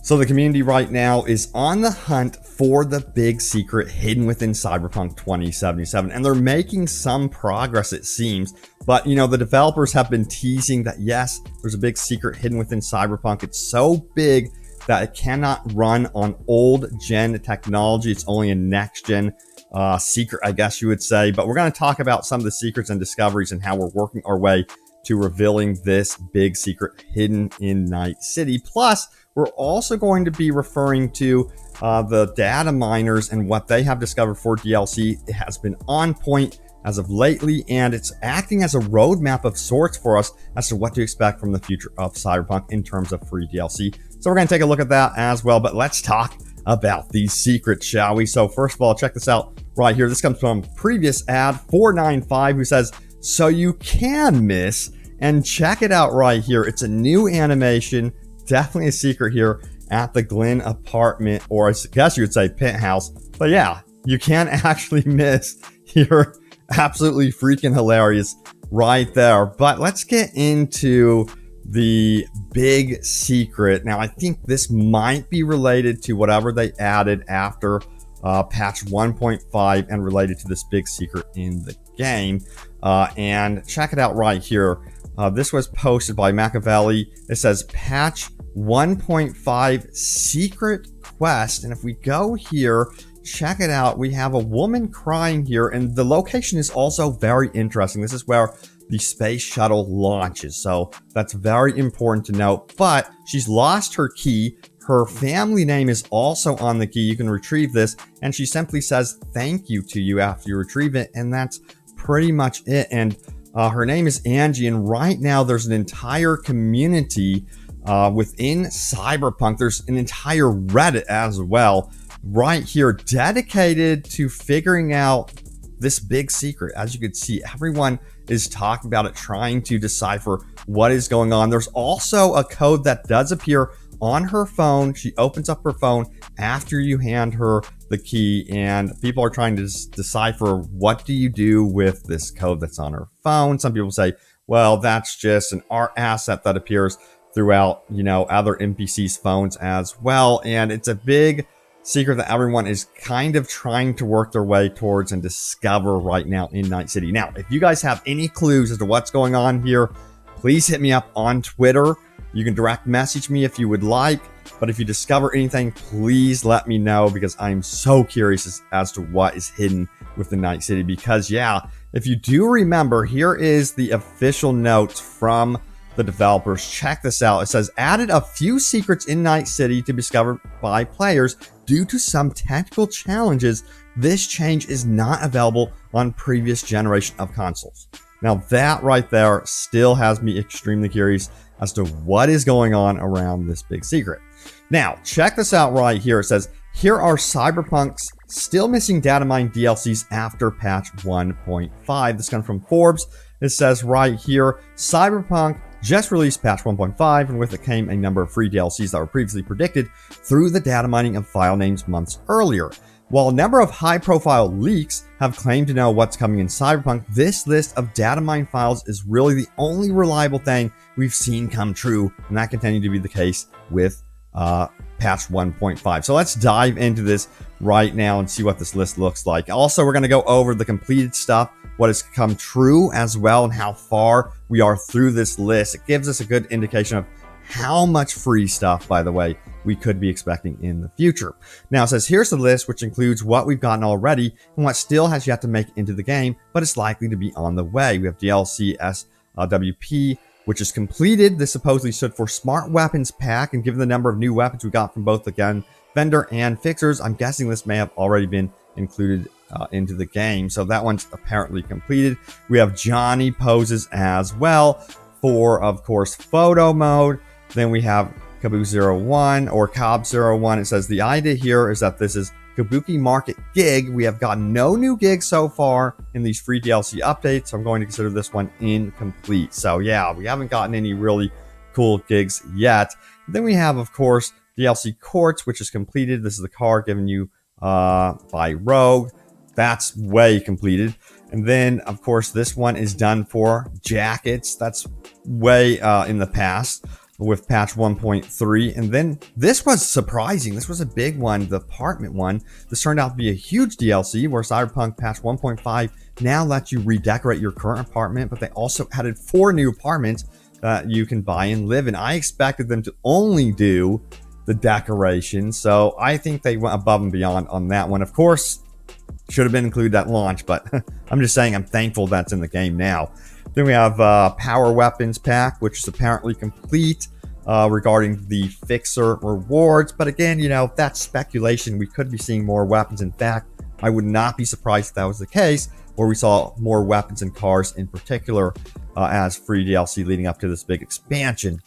So the community right now is on the hunt for the big secret hidden within Cyberpunk 2077, and they're making some progress, it seems. But, the developers have been teasing that, yes, there's a big secret hidden within Cyberpunk. It's so big that it cannot run on old-gen technology. It's only a next-gen secret, I guess you would say. But we're going to talk about some of the secrets and discoveries and how we're working our way to revealing this big secret hidden in Night City. Plus, we're also going to be referring to the Dataminers and what they have discovered for DLC. It has been on point as of lately, and it's acting as a roadmap of sorts for us as to what to expect from the future of Cyberpunk in terms of free DLC. So we're going to take a look at that as well, but let's talk about these secrets, shall we? So first of all, check this out right here. This comes from previous ad 495, who says, so you can miss, and check it out right here. It's a new animation, definitely a secret here at the Glen apartment, or I guess you would say penthouse. But yeah, you can actually miss here. Absolutely freaking hilarious right there. But let's get into the big secret. Now, I think this might be related to whatever they added after patch 1.5 and related to this big secret in the game. And check it out right here. This was posted by Machiavelli. It says patch 1.5 secret quest. And if we go here, check it out. We have a woman crying here, and the location is also very interesting. This is where the space shuttle launches, so that's very important to note. But she's lost her key. Her family name is also on the key. You can retrieve this, and she simply says thank you to you after you retrieve it, and that's pretty much it. And her name is Angie, and right now there's an entire community within Cyberpunk. There's an entire Reddit as well right here dedicated to figuring out this big secret. As you can see, everyone is talking about it, trying to decipher what is going on. There's also a code that does appear on her phone. She opens up her phone after you hand her the key, and people are trying to decipher what do you do with this code that's on her phone. Some people say, well, that's just an art asset that appears throughout, other NPCs' phones as well. And it's a big secret that everyone is kind of trying to work their way towards and discover right now in Night City. Now, if you guys have any clues as to what's going on here, please hit me up on Twitter. You can direct message me if you would like, but if you discover anything, please let me know, because I'm so curious as to what is hidden within Night City. Because yeah, if you do remember, here is the official notes from the developers. Check this out. It says, added a few secrets in Night City to be discovered by players. Due to some technical challenges, this change is not available on previous generation of consoles. Now that right there still has me extremely curious as to what is going on around this big secret. Now, check this out right here. It says, here are Cyberpunk's still missing Datamined DLCs after patch 1.5. This comes from Forbes. It says right here, Cyberpunk just released patch 1.5, and with it came a number of free DLCs that were previously predicted through the data mining of file names months earlier. While a number of high-profile leaks have claimed to know what's coming in Cyberpunk, this list of data mine files is really the only reliable thing we've seen come true, and that continued to be the case with patch 1.5. So let's dive into this right now and see what this list looks like. Also, we're going to go over the completed stuff, what has come true as well, and how far we are through this list. It gives us a good indication of how much free stuff, by the way, we could be expecting in the future. Now it says, here's the list, which includes what we've gotten already and what still has yet to make it into the game, but it's likely to be on the way. We have DLC SWP, which is completed. This supposedly stood for Smart Weapons Pack, and given the number of new weapons we got from both the gun vendor and fixers, I'm guessing this may have already been included into the game. So that one's apparently completed. We have Johnny poses as well for, of course, photo mode. Then we have Kabu01 or Cob01. It says the idea here is that this is Kabuki Market gig. We have gotten no new gigs so far in these free DLC updates, so I'm going to consider this one incomplete. So yeah, we haven't gotten any really cool gigs yet. Then we have, of course, DLC Quartz, which is completed. This is the car given you by Rogue. That's way completed. And then, of course, this one is done for jackets. That's way in the past. with patch 1.3. And then this was surprising. This was a big one, the apartment one. This turned out to be a huge DLC where Cyberpunk patch 1.5 now lets you redecorate your current apartment, but they also added 4 new apartments that you can buy and live in. I expected them to only do the decoration, so I think they went above and beyond on that one. Of course, should have been included at launch, but I'm just saying I'm thankful that's in the game now. Then we have Power Weapons Pack, which is apparently complete regarding the Fixer rewards. But again, you know, that's speculation. We could be seeing more weapons. In fact, I would not be surprised if that was the case, where we saw more weapons and cars in particular as free DLC leading up to this big expansion.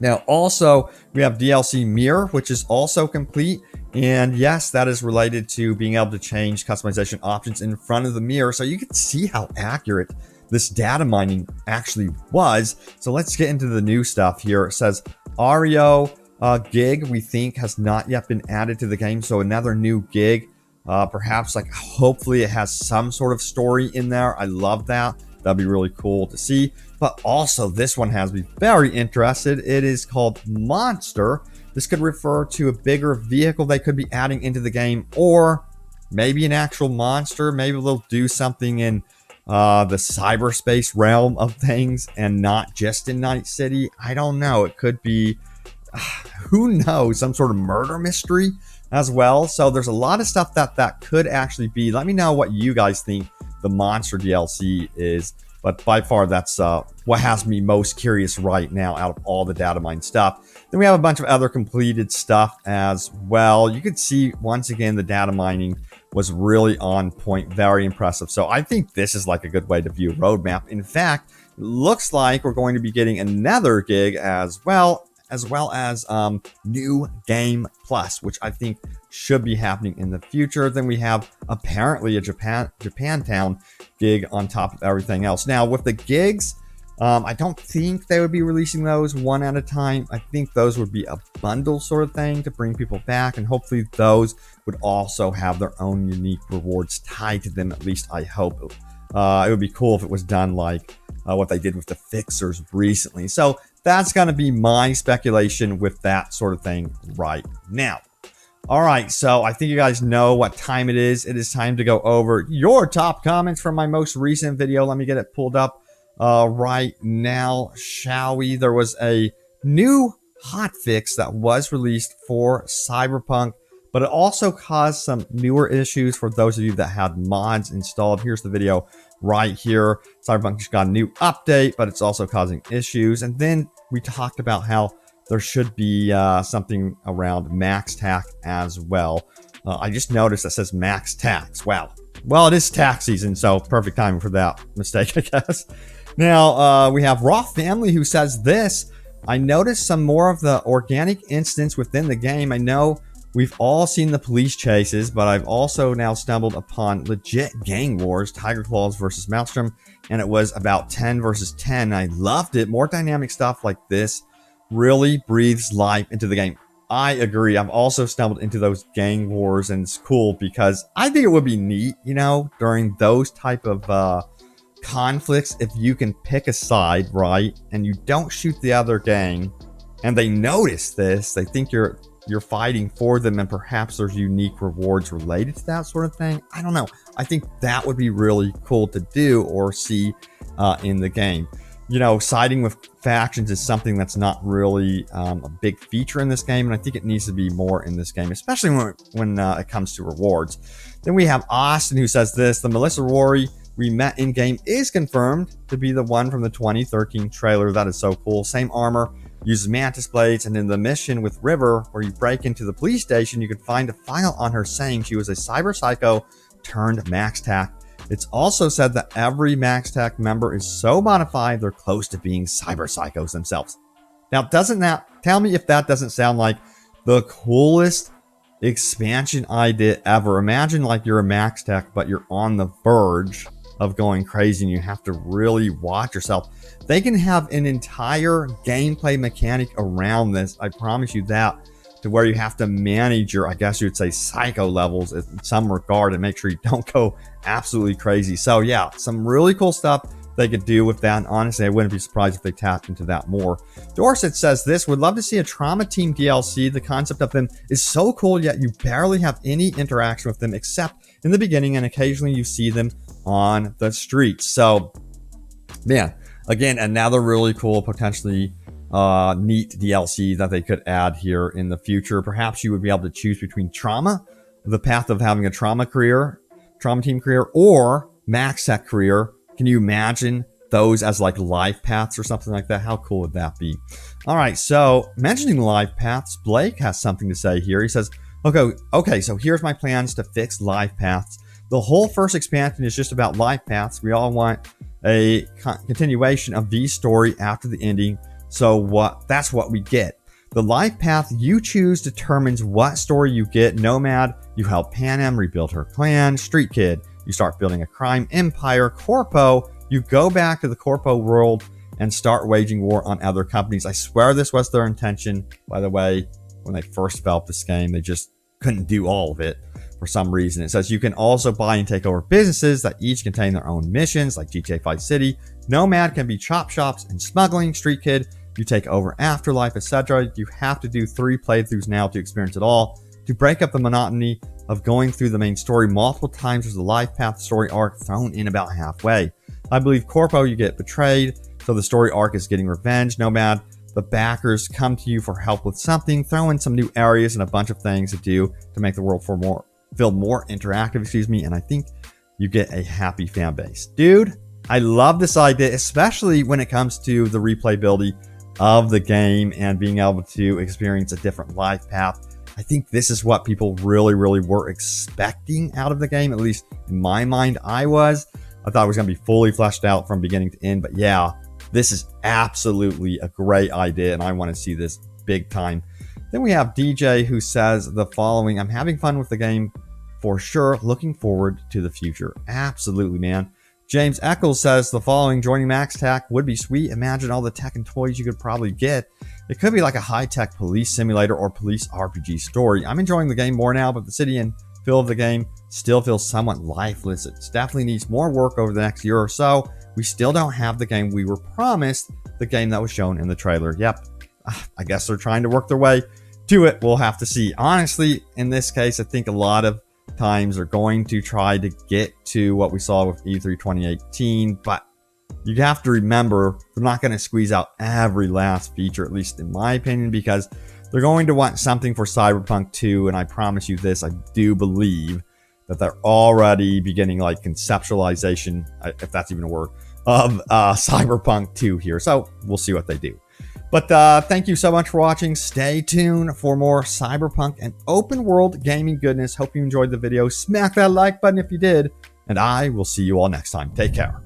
Now, also, we have DLC Mirror, which is also complete. And yes, that is related to being able to change customization options in front of the mirror. So you can see how accurate this data mining actually was. So let's get into the new stuff here. It says Ario gig, we think, has not yet been added to the game. So another new gig, perhaps like hopefully it has some sort of story in there. I love that. That'd be really cool to see. But also this one has me very interested. It is called Monster. This could refer to a bigger vehicle they could be adding into the game, or maybe an actual monster. Maybe they'll do something in the cyberspace realm of things and not just in Night City. I don't know. It could be, who knows, some sort of murder mystery as well. So there's a lot of stuff that could actually be. Let me know what you guys think the Monster DLC is. But by far, that's what has me most curious right now out of all the Datamined stuff. Then we have a bunch of other completed stuff as well. You could see, once again, the data mining was really on point, very impressive. So I think this is like a good way to view a roadmap. In fact, it looks like we're going to be getting another gig as well as New Game Plus, which I think should be happening in the future. Then we have apparently a Japantown gig on top of everything else. Now with the gigs, I don't think they would be releasing those one at a time. I think those would be a bundle sort of thing to bring people back, and hopefully those would also have their own unique rewards tied to them. At least I hope. It would be cool if it was done like what they did with the Fixers recently. So that's going to be my speculation with that sort of thing right now. All right, so I think you guys know what time it is. It is time to go over your top comments from my most recent video. Let me get it pulled up right now, shall we? There was a new hotfix that was released for Cyberpunk, but it also caused some newer issues for those of you that had mods installed. Here's the video right here. Cyberpunk just got a new update, but it's also causing issues. And then we talked about how there should be something around max tax as well. I just noticed that says max tax. Wow. Well, it is tax season, so perfect timing for that mistake, I guess. Now, we have Raw Family who says this. I noticed some more of the organic instance within the game. I know we've all seen the police chases, but I've also now stumbled upon legit gang wars, Tiger Claws versus Maelstrom, and it was about 10 versus 10. I loved it. More dynamic stuff like this really breathes life into the game. I agree. I've also stumbled into those gang wars, and it's cool because I think it would be neat, you know, during those type of conflicts, if you can pick a side, right, and you don't shoot the other gang, and they notice this, they think you're fighting for them, and perhaps there's unique rewards related to that sort of thing. I don't know. I think that would be really cool to do or see in the game. You know, siding with factions is something that's not really a big feature in this game, and I think it needs to be more in this game, especially when it comes to rewards. Then we have Austin who says this: the Melissa Rory we met in game is confirmed to be the one from the 2013 trailer. That is so cool. Same armor, uses mantis blades, and in the mission with River, where you break into the police station, you could find a file on her saying she was a cyber psycho turned max tac. It's also said that every max tac member is so modified they're close to being cyber psychos themselves. Now, tell me if that doesn't sound like the coolest expansion idea ever? Imagine like you're a max tac, but you're on the verge of going crazy and you have to really watch yourself. They can have an entire gameplay mechanic around this, I promise you that, to where you have to manage your, I guess you would say, psycho levels in some regard and make sure you don't go absolutely crazy. So yeah, some really cool stuff they could do with that. And honestly, I wouldn't be surprised if they tapped into that more. Dorset says this, would love to see a trauma team DLC. The concept of them is so cool, yet you barely have any interaction with them except in the beginning, and occasionally you see them on the streets. So, man, again, another really cool, potentially neat DLC that they could add here in the future. Perhaps you would be able to choose between trauma, the path of having a trauma team career, or max tech career. Can you imagine those as like life paths or something like that? How cool would that be? All right, so mentioning life paths, Blake has something to say here. He says, okay, so here's my plans to fix life paths. The whole first expansion is just about life paths. We all want a continuation of V's story after the ending. So that's what we get. The life path you choose determines what story you get. Nomad, you help Panam rebuild her clan. Street Kid, you start building a crime empire. Corpo, you go back to the Corpo world and start waging war on other companies. I swear this was their intention. By the way, when they first developed this game, they just couldn't do all of it for some reason. It says you can also buy and take over businesses that each contain their own missions, like GTA 5 City. Nomad can be chop shops and smuggling. Street Kid, you take over Afterlife, etc. You have to do 3 playthroughs now to experience it all. To break up the monotony of going through the main story multiple times, there's a life path story arc thrown in about halfway. I believe Corpo, you get betrayed, so the story arc is getting revenge. Nomad, the backers come to you for help with something. Throw in some new areas and a bunch of things to do to make the world feel more interactive, and I think you get a happy fan base. Dude, I love this idea, especially when it comes to the replayability of the game and being able to experience a different life path. I think this is what people really, really were expecting out of the game. At least in my mind, I thought it was going to be fully fleshed out from beginning to end. But yeah, this is absolutely a great idea, and I want to see this big time. Then we have DJ, who says the following: I'm having fun with the game for sure. Looking forward to the future. Absolutely, man. James Eccles says the following: joining Max Tech would be sweet. Imagine all the tech and toys you could probably get. It could be like a high-tech police simulator or police RPG story. I'm enjoying the game more now, but the city and feel of the game still feels somewhat lifeless. It definitely needs more work over the next year or so. We still don't have the game we were promised, the game that was shown in the trailer. Yep, I guess they're trying to work their way to it. We'll have to see. Honestly, in this case, I think a lot of times are going to try to get to what we saw with E3 2018, but you have to remember they're not going to squeeze out every last feature, at least in my opinion, because they're going to want something for Cyberpunk 2, and I promise you this, I do believe that they're already beginning like conceptualization, if that's even a word, of Cyberpunk 2 here. So we'll see what they do. But thank you so much for watching. Stay tuned for more Cyberpunk and open world gaming goodness. Hope you enjoyed the video. Smack that like button if you did, and I will see you all next time. Take care.